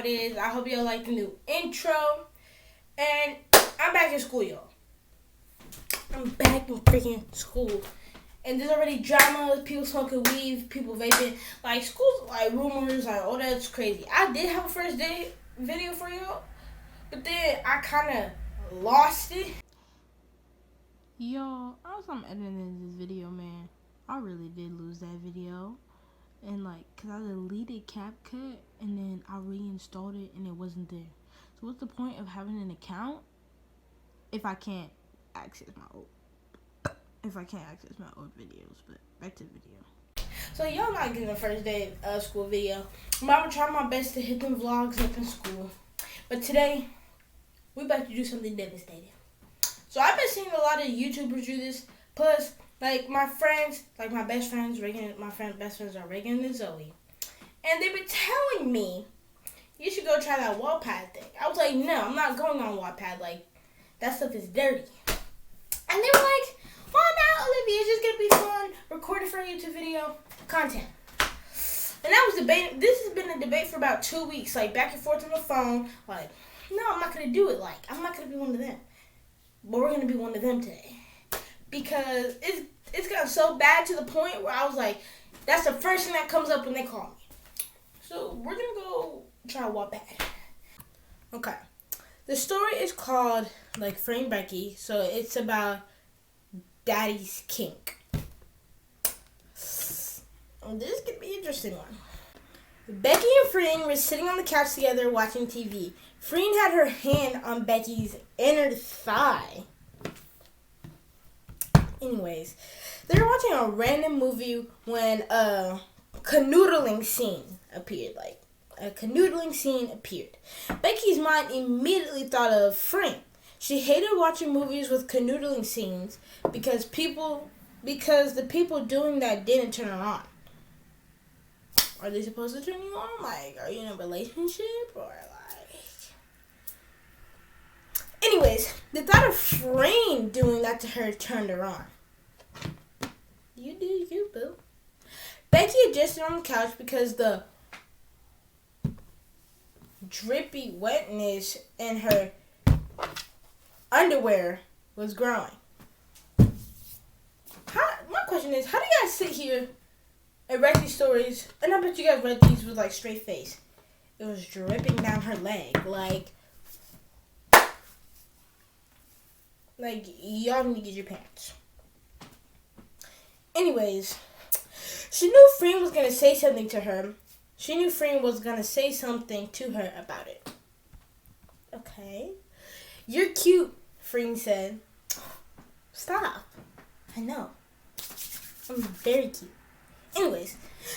it is. I hope y'all like the new intro. And I'm back in school, y'all. I'm back in freaking school. And there's already drama, people smoking weed, people vaping. Like, school's, like, rumors, like, all that's crazy. I did have a first day video for y'all, but then I kind of lost it. Yo, as I'm editing this video, man, I really did lose that video. And cause I deleted CapCut and then I reinstalled it and it wasn't there. So what's the point of having an account if I can't access my old videos? But back to the video. So y'all not getting the first day of school video. But I'm gonna try my best to hit them vlogs up in school. But today, we about to do something devastating. So I've been seeing a lot of YouTubers do this. Plus, my friends, my best friends, best friends are Reagan and Zoe. And they've been telling me, you should go try that Wattpad thing. I was like, no, I'm not going on Wattpad. That stuff is dirty. And they were like, why not, Olivia? It's just going to be fun. Record it for a YouTube video. Content. And that was debate. This has been a debate for about 2 weeks. Back and forth on the phone. No, I'm not going to do it. I'm not going to be one of them. But we're going to be one of them today. Because it's gotten so bad to the point where I was like, that's the first thing that comes up when they call me. So we're going to go try Wattpad. Okay. The story is called, Frame Becky. So it's about Daddy's kink. This could be an interesting one. Becky and Freen were sitting on the couch together watching TV. Freen had her hand on Becky's inner thigh. Anyways, they were watching a random movie when a canoodling scene appeared. Becky's mind immediately thought of Freen. She hated watching movies with canoodling scenes because the people doing that didn't turn her on. Are they supposed to turn you on? Are you in a relationship? Anyways, the thought of Freen doing that to her turned her on. You do you, boo. Becky adjusted on the couch because the drippy wetness in her underwear was growing. My question is, how do you guys sit here and write these stories? And I bet you guys read these with straight face. It was dripping down her leg. Y'all need to get your pants. Anyways, she knew Freen was going to say something to her. She knew Freen was going to say something to her about it. Okay. You're cute, Freen said. Stop. I know. I'm very cute. Anyways,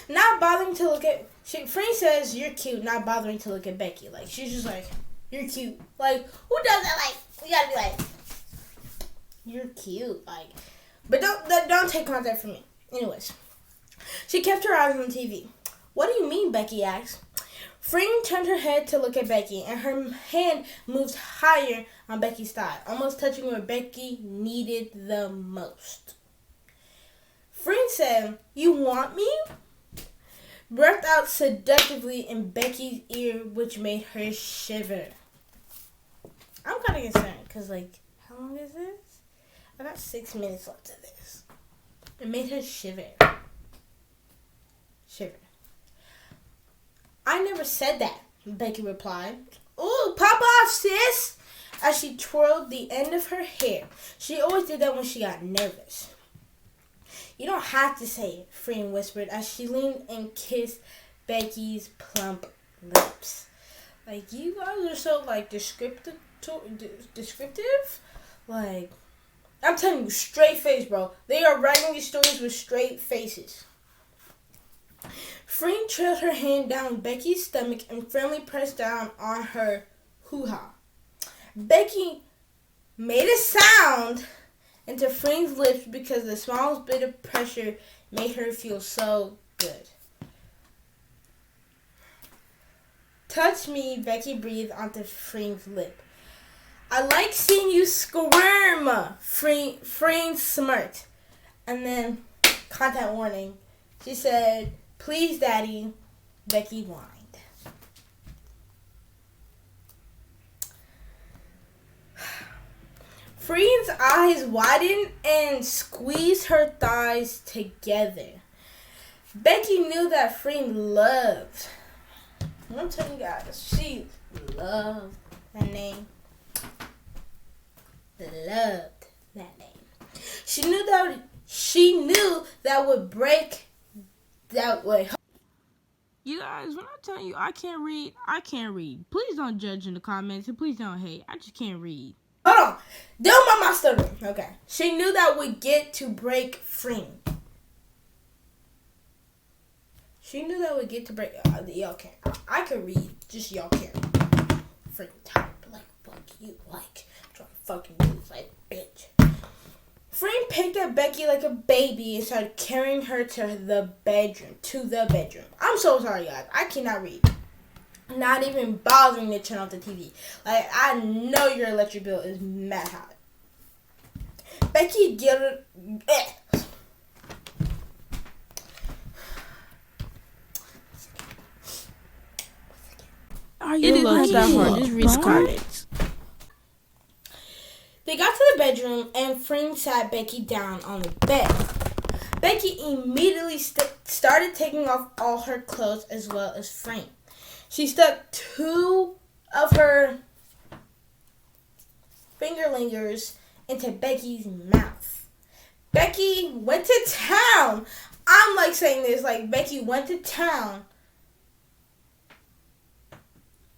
not bothering to look at... Freen says, you're cute, not bothering to look at Becky. She's just you're cute. Who does that? You gotta be you're cute. But don't take contact from me. Anyways, she kept her eyes on the TV. What do you mean, Becky asked. Freen turned her head to look at Becky, and her hand moved higher on Becky's thigh, almost touching where Becky needed the most. Freen said, you want me? Breathed out seductively in Becky's ear, which made her shiver. I'm kind of concerned, because, how long is this? I got 6 minutes left of this. It made her shiver. I never said that, Becky replied. Ooh, pop off, sis! As she twirled the end of her hair. She always did that when she got nervous. You don't have to say it, Freen whispered as she leaned and kissed Becky's plump lips. You guys are so, descriptive. I'm telling you, straight face, bro. They are writing these stories with straight faces. Freen trailed her hand down Becky's stomach and firmly pressed down on her hoo-ha. Becky made a sound into Freen's lips because the smallest bit of pressure made her feel so good. Touch me, Becky breathed onto Freen's lip. I like seeing you squirm, Freen smirked. And then, content warning, she said, please, Daddy, Becky whined. Freen's eyes widened and squeezed her thighs together. Becky knew that Freen loved. I'm telling you guys, she loved that name. Loved that name. She knew that would break. That would. You guys, when I'm telling you I can't read. Please don't judge in the comments and please don't hate. I just can't read. Hold on. Don't mind my stuttering. Okay. She knew that would get to break Freen. She knew that would get to break. Y'all can't. I can read. Just y'all can't. Freaking tired. Like, fuck you. Like, I'm trying to fucking do this. Like, bitch. Freen picked up Becky like a baby and started carrying her to the bedroom. I'm so sorry, guys. I cannot read. Not even bothering to turn off the TV. Like, I know your electric bill is mad hot. Becky get Are you not that hard? Just restart it. They got to the bedroom and Freen sat Becky down on the bed. Becky immediately started taking off all her clothes as well as Freen. She stuck 2 of her fingerlingers into Becky's mouth. Becky went to town. I'm like saying this like Becky went to town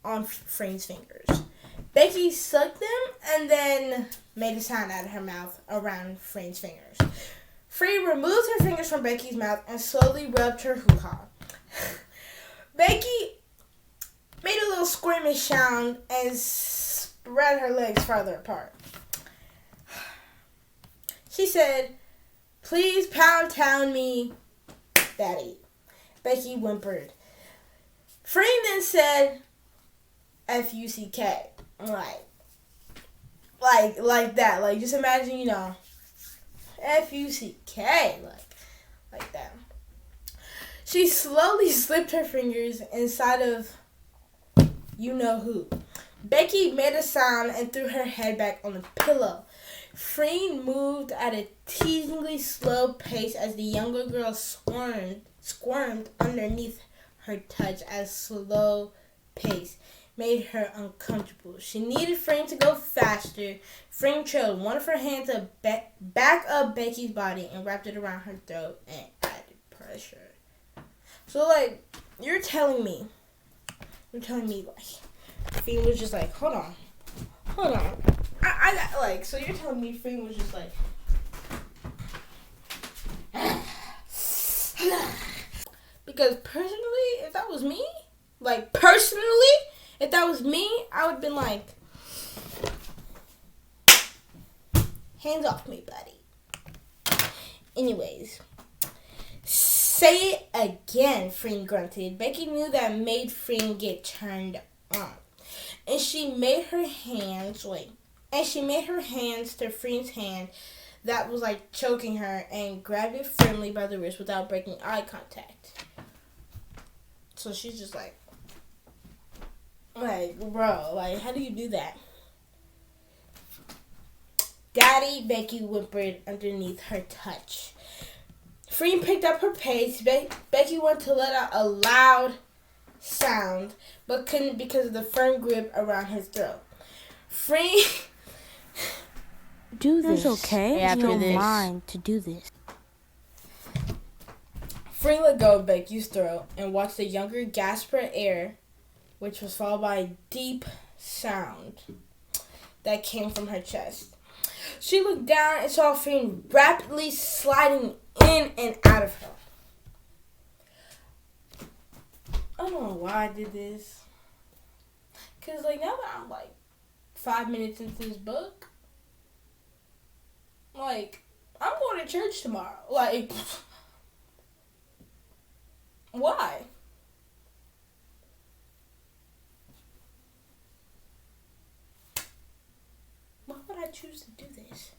on Freen's fingers. Becky sucked them and then made a sound out of her mouth around Freen's fingers. Freen removed her fingers from Becky's mouth and slowly rubbed her hoo-ha. Becky made a little squirmish sound and spread her legs farther apart. She said, "Please pound town me, Daddy." Becky whimpered. Freen then said, F-U-C-K. Like that. Like, just imagine, F-U-C-K. Like that. She slowly slipped her fingers inside of you-know-who. Becky made a sound and threw her head back on the pillow. Freen moved at a teasingly slow pace as the younger girl squirmed underneath her touch as slow pace made her uncomfortable. She needed Freen to go faster. Freen trailed one of her hands back up Becky's body and wrapped it around her throat and added pressure. So, you're telling me, Freen was just like, hold on. I got, so you're telling me Freen was just like, because personally, if that was me, I would have been like, hands off me, buddy. Anyways, say it again, Freen grunted. Becky knew that made Freen get turned on. And she made her hands to Freen's hand that was choking her and grabbed it firmly by the wrist without breaking eye contact. So she's just bro, how do you do that? Daddy, Becky whimpered underneath her touch. Freen picked up her pace. Becky wanted to let out a loud sound, but couldn't because of the firm grip around his throat. Freen... Do this. It's okay. After this. Mind to do this. Freen let go of Becky's throat and watched the younger gasp for air, which was followed by a deep sound that came from her chest. She looked down and saw Freen rapidly sliding in and out of her. I don't know why I did this. Because, now that I'm, 5 minutes into this book, I'm going to church tomorrow. Why? Why would I choose to do this?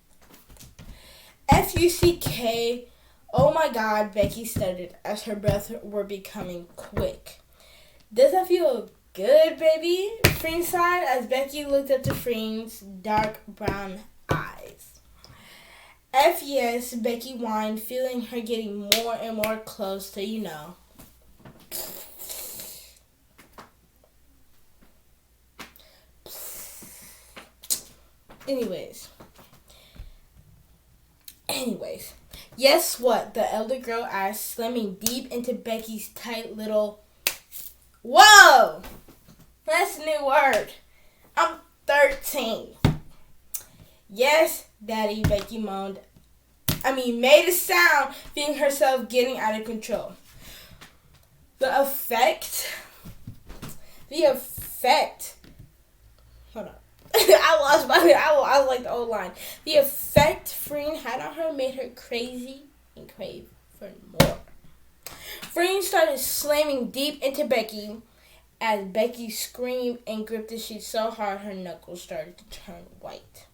F-U-C-K. Oh my God, Becky stuttered as her breath were becoming quick. Does that feel good, baby? Freen sighed as Becky looked up to Freen's dark brown eyes. F yes, Becky whined, feeling her getting more and more close to, Anyways. Guess what? The elder girl asked, slamming deep into Becky's tight little... Whoa! That's a new word. I'm 13. Yes, Daddy, Becky made a sound, feeling herself getting out of control. The effect. Hold on. I like the old line. The effect Freen had on her made her crazy and crave for more. Freen started slamming deep into Becky as Becky screamed and gripped the sheet so hard her knuckles started to turn white.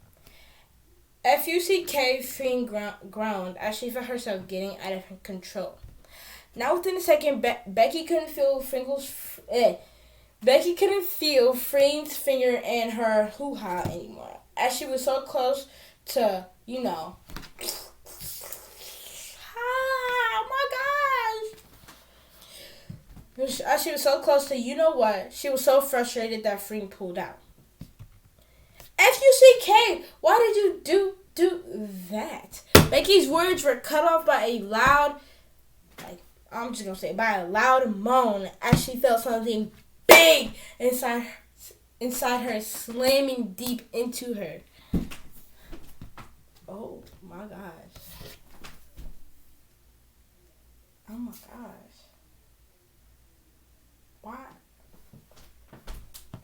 F-U-C-K, Freen groaned as she felt herself getting out of control. Now within a second, Becky couldn't feel Freen's finger in her hoo-ha anymore, as she was so close to, oh my gosh. As she was so close to, what, she was so frustrated that Freen pulled out. F-U-C-K, why did you do that? Becky's words were cut off by a loud, by a loud moan as she felt something big inside her slamming deep into her. Oh my gosh. Oh my gosh.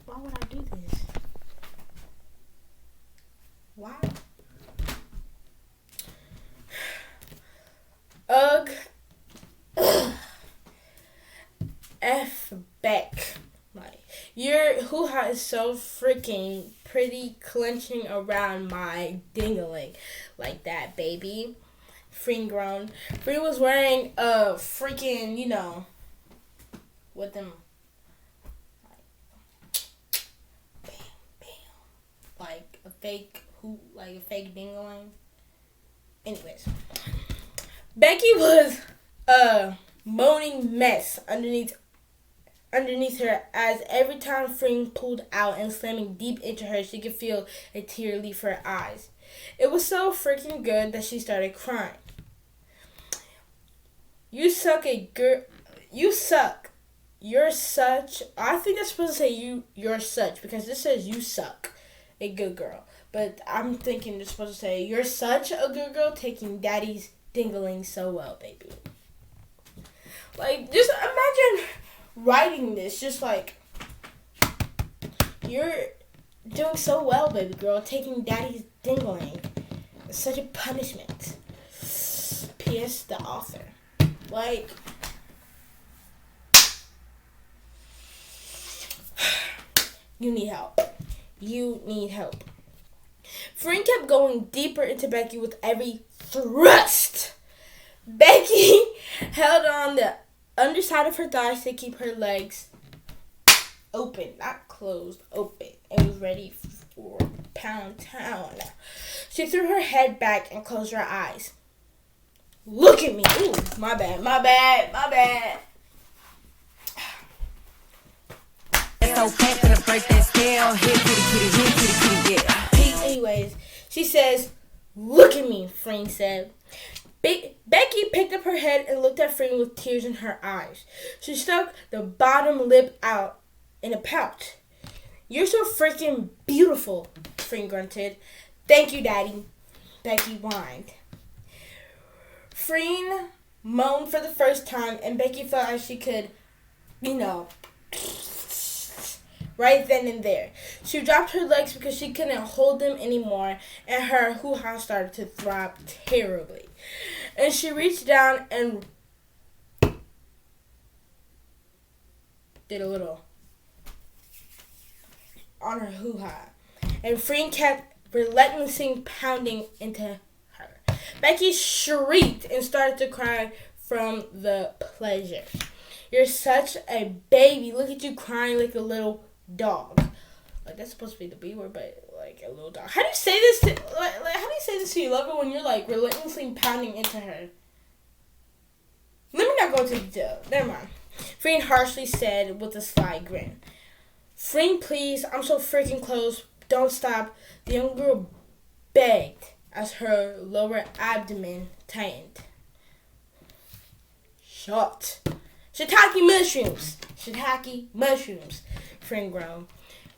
Why would I do this? Why? Ugh. F Beck. Your hoo-ha is so freaking pretty, clenching around my dingling like that, baby. Freen groaned. Freen was wearing a freaking, with them, like a fake dingling. Anyways, Becky was a moaning mess underneath her as every time Freen pulled out and slamming deep into her, she could feel a tear leave her eyes. It was so freaking good that she started crying. You suck. You're such. I think that's supposed to say you're such, because this says you suck. A good girl. But I'm thinking it's supposed to say you're such a good girl taking daddy's dingling so well, baby. Just imagine writing this, just you're doing so well, baby girl, taking daddy's dingling. It's such a punishment. P.S. the author. You need help. Freen kept going deeper into Becky with every thrust. Becky held on the underside of her thighs to keep her legs open, not closed, open, and was ready for Pound Town. She threw her head back and closed her eyes. Look at me. Ooh, my bad. Anyways, she says, look at me, Freen said. Becky picked up her head and looked at Freen with tears in her eyes. She stuck the bottom lip out in a pout. You're so freaking beautiful, Freen grunted. Thank you, Daddy, Becky whined. Freen moaned for the first time, and Becky felt like she could, right then and there. She dropped her legs because she couldn't hold them anymore, and her hoo-ha started to throb terribly. And she reached down and did a little on her hoo-ha. And Freen kept relentlessly pounding into her. Becky shrieked and started to cry from the pleasure. You're such a baby. Look at you crying like a little dog. That's supposed to be the B word, but like a little dog. How do you say this to like how do you say this to your lover when you're like relentlessly pounding into her? Let me not go into detail. Never mind. Freen harshly said with a sly grin. Freen, please, I'm so freaking close. Don't stop. The young girl begged as her lower abdomen tightened. Shut. Shiitake mushrooms. Shiitake mushrooms. Freen groaned.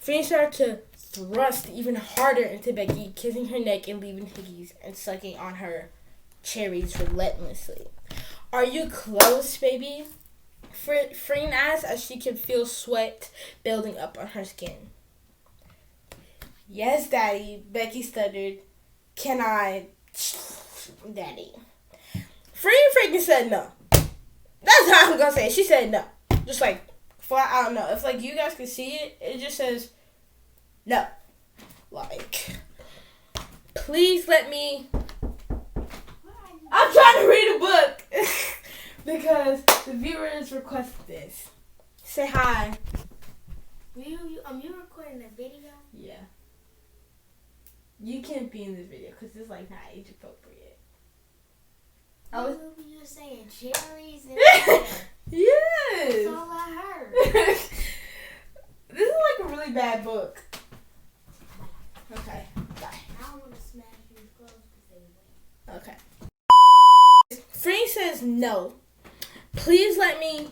Freen started to thrust even harder into Becky, kissing her neck and leaving hickeys and sucking on her cherries relentlessly. Are you close, baby? Freen asked as she could feel sweat building up on her skin. Yes, Daddy, Becky stuttered. Can I... Daddy. Freen freaking said no. That's how I'm gonna say it. She said no. Just like, flat out no. If like you guys can see it, it just says no. Like, please let me... I'm trying to read a book. Because the viewers requested this. Say hi. You recording a video? Yeah. You can't be in this video because it's like not age appropriate. You were saying cherries and Yes. that's all I heard. This is like a really bad book. Okay. Bye. I don't want to smash these clothes because they wet. Okay. Freen says no. Please let me,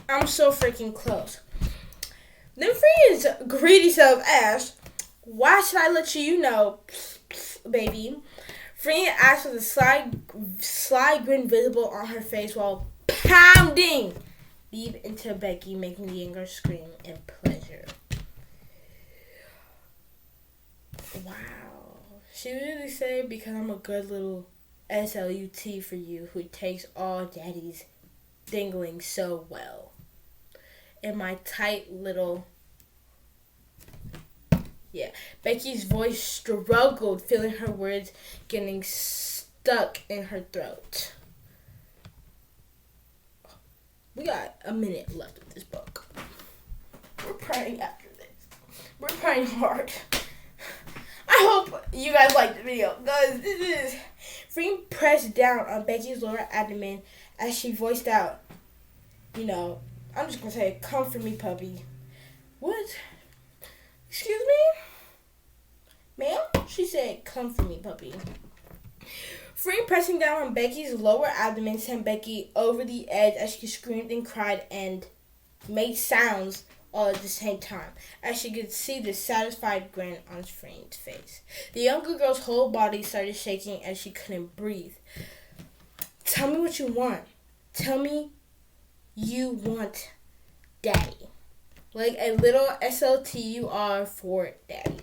I'm so freaking close. Then Freen's greedy self asked, why should I let you know, baby? Freen asked with a sly grin visible on her face while pounding deep into Becky, making the younger scream in pleasure. Wow. She really said, because I'm a good little SLUT for you who takes all daddy's dingling so well. In my tight little... Yeah. Becky's voice struggled, feeling her words getting stuck in her throat. We got a minute left of this book. We're praying after this. We're praying hard. I hope you guys liked the video, because this is... Freen pressed down on Becky's lower abdomen as she voiced out, I'm just going to say, comfort me, puppy. What? Excuse me? Ma'am? She said, comfort me, puppy. Freen pressing down on Becky's lower abdomen sent Becky over the edge as she screamed and cried and made sounds all at the same time, as she could see the satisfied grin on Freen's face. The younger girl's whole body started shaking as she couldn't breathe. Tell me what you want. Tell me you want daddy. Like a little SLT you are for daddy.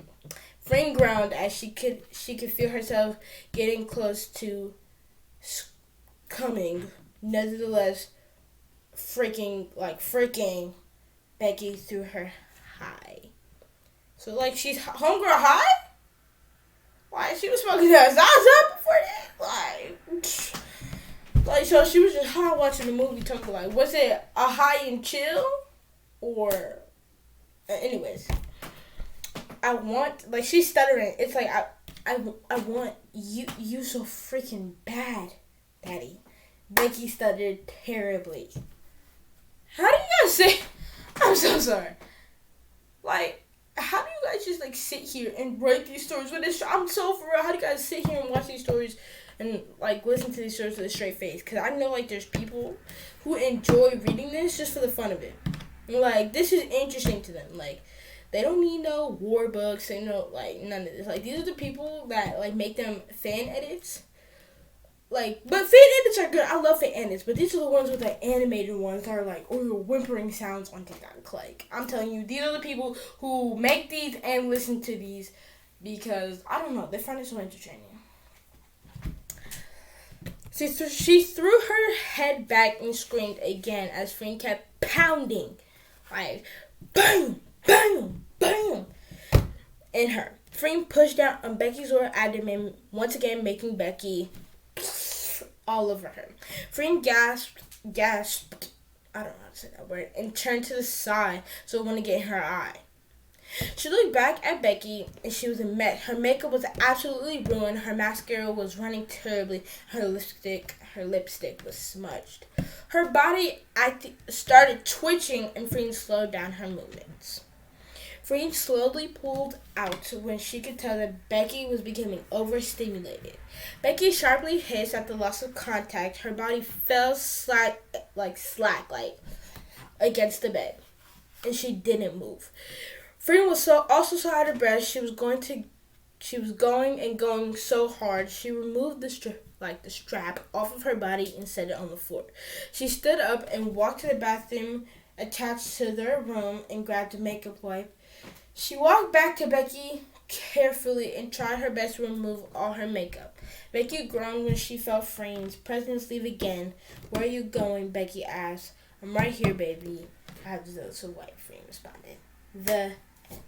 Freen groaned as she could feel herself getting close to coming. Nevertheless, freaking Becky threw her high. So, like, she's homegirl high? Like, she was smoking her Zaza before that? Like, so she was just high watching the movie talking, like, was it a high and chill? Or, anyways. I want, like, she's stuttering. It's like, I want you so freaking bad, daddy. Becky stuttered terribly. How do you guys say... I'm so sorry. Like, how do you guys just, like, sit here and write these stories with this? I'm so for real. How do you guys sit here and watch these stories and, like, listen to these stories with a straight face? Because I know, like, there's people who enjoy reading this just for the fun of it. Like, this is interesting to them. Like, they don't need no war books. They like, none of this. Like, these are the people that, like, make them fan edits. Like, but fan edits are good. I love fan edits, but these are the ones with the animated ones that are like, whimpering sounds on TikTok. Like, I'm telling you, these are the people who make these and listen to these because, I don't know, they find it so entertaining. She threw her head back and screamed again as Freen kept pounding, like, bang, bang, bang, in her. Freen pushed down on Becky's lower abdomen, once again making Becky... all over her. Freen gasped, I don't know how to say that word, and turned to the side so it wouldn't get in her eye. She looked back at Becky and she was a mess. Her makeup was absolutely ruined. Her mascara was running terribly. Her lipstick was smudged. Her body started twitching and Freen slowed down her movements. Freen slowly pulled out when she could tell that Becky was becoming overstimulated. Becky sharply hissed at the loss of contact. Her body fell slack against the bed, and she didn't move. Freen was also so out of breath. She was going so hard. She removed the strap off of her body and set it on the floor. She stood up and walked to the bathroom attached to their room and grabbed a makeup wipe. She walked back to Becky carefully and tried her best to remove all her makeup. Becky groaned when she felt Freen's presence leave again. "Where are you going?" Becky asked. "I'm right here, baby." "I have the little white," Freen responded. The end.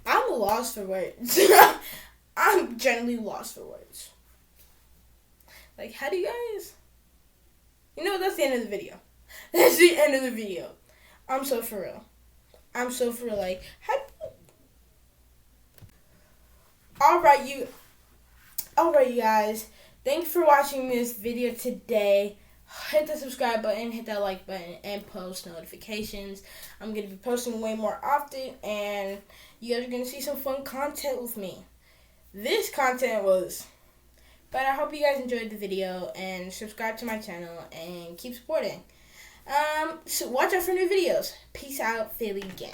I'm lost for words. I'm generally lost for words. Like, how do you guys... You know, that's the end of the video. That's the end of the video. I'm so for real. Like, how do you... Alright, you guys. Thanks for watching this video today. Hit the subscribe button, hit that like button, and post notifications. I'm going to be posting way more often, and you guys are going to see some fun content with me. This content was... But I hope you guys enjoyed the video, and subscribe to my channel, and keep supporting. So watch out for new videos. Peace out, Philly gang.